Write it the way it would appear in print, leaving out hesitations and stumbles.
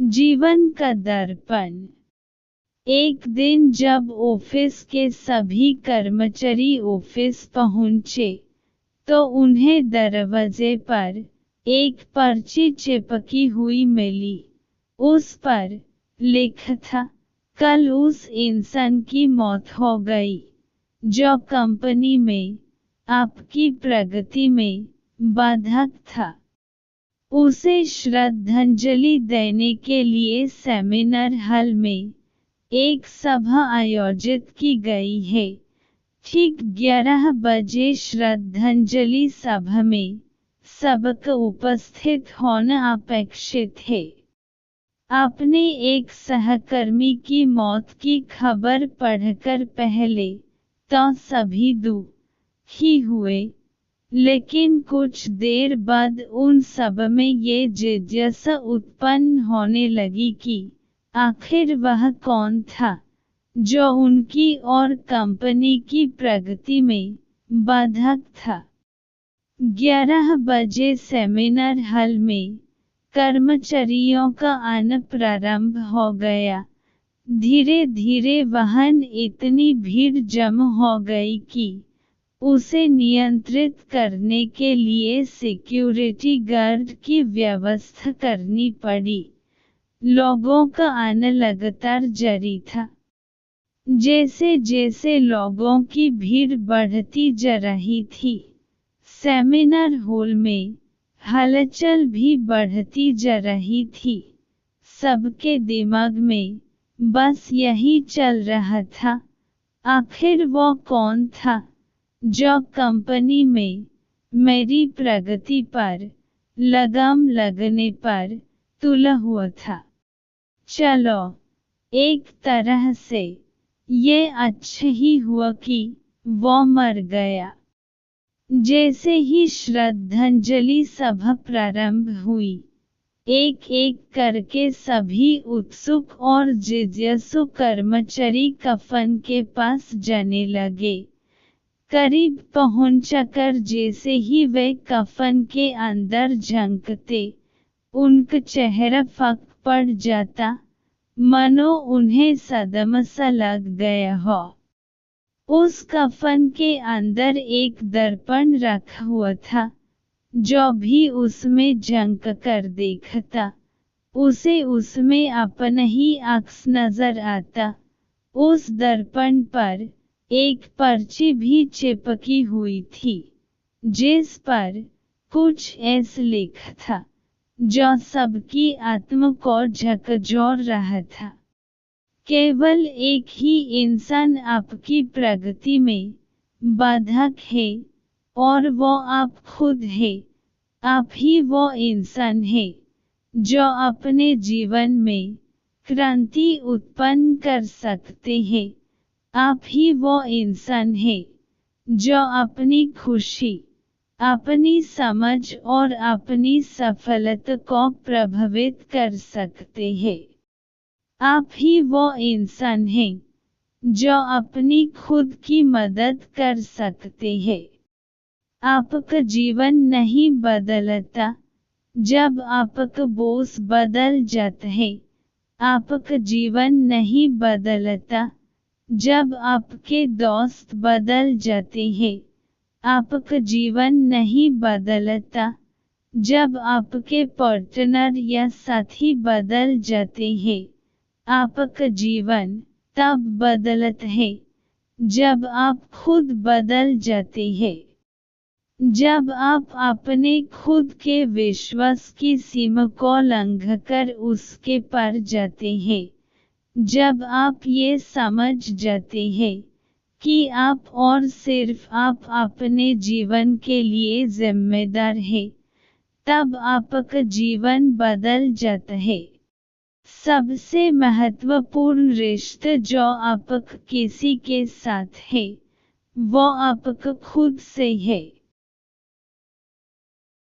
जीवन का दर्पण। एक दिन जब ऑफिस के सभी कर्मचारी ऑफिस पहुंचे, तो उन्हें दरवाजे पर एक पर्ची चिपकी हुई मिली। उस पर लिखा था, कल उस इंसान की मौत हो गई, जो कंपनी में आपकी प्रगति में बाधक था। उसे श्रद्धांजलि देने के लिए सेमिनार हॉल में एक सभा आयोजित की गई है। ठीक 11 बजे श्रद्धांजलि सभा में सबका उपस्थित होना अपेक्षित है। अपने एक सहकर्मी की मौत की खबर पढ़कर पहले तो सभी दुखी हुए, लेकिन कुछ देर बाद उन सब में ये जिज्ञासा उत्पन्न होने लगी कि आखिर वह कौन था जो उनकी और कंपनी की प्रगति में बाधक था। 11 बजे सेमिनार हॉल में कर्मचारियों का आना प्रारंभ हो गया। धीरे धीरे वहां इतनी भीड़ जमा हो गई कि उसे नियंत्रित करने के लिए सिक्योरिटी गार्ड की व्यवस्था करनी पड़ी। लोगों का आना लगातार जारी था। जैसे जैसे लोगों की भीड़ बढ़ती जा रही थी, सेमिनार हॉल में हलचल भी बढ़ती जा रही थी। सबके दिमाग में बस यही चल रहा था, आखिर वो कौन था जो कंपनी में मेरी प्रगति पर लगाम लगने पर तुला हुआ था। चलो, एक तरह से ये अच्छा ही हुआ कि वो मर गया। जैसे ही श्रद्धांजलि सभा प्रारंभ हुई, एक एक करके सभी उत्सुक और जिज्ञासु कर्मचारी कफन के पास जाने लगे। करीब पहुंचकर जैसे ही वे कफन के अंदर झांकते, उनका चेहरा फक पड़ जाता, मानो उन्हें सदमा सा लग गया हो। उस कफन के अंदर एक दर्पण रखा हुआ था। जो भी उसमें झांक कर देखता, उसे उसमें अपना ही अक्स नजर आता। उस दर्पण पर एक पर्ची भी चिपकी हुई थी, जिस पर कुछ ऐसा लिखा था जो सबकी आत्मा को झकझोर रहा था। केवल एक ही इंसान आपकी प्रगति में बाधक है, और वो आप खुद है। आप ही वो इंसान है जो अपने जीवन में क्रांति उत्पन्न कर सकते हैं। आप ही वो इंसान है जो अपनी खुशी, अपनी समझ और अपनी सफलता को प्रभावित कर सकते हैं। आप ही वो इंसान है जो अपनी खुद की मदद कर सकते हैं। आपका जीवन नहीं बदलता जब आपका बॉस बदल जाता है। आपका जीवन नहीं बदलता जब आपके दोस्त बदल जाते हैं। आपका जीवन नहीं बदलता जब आपके पार्टनर या साथी बदल जाते हैं। आपका जीवन तब बदलता है जब आप खुद बदल जाते हैं। जब आप अपने खुद के विश्वास की सीमा को लंघकर उसके पार जाते हैं, जब आप ये समझ जाते हैं कि आप और सिर्फ आप अपने जीवन के लिए जिम्मेदार हैं, तब आपका जीवन बदल जाता है। सबसे महत्वपूर्ण रिश्ता जो आपका किसी के साथ है, वो आपका खुद से है।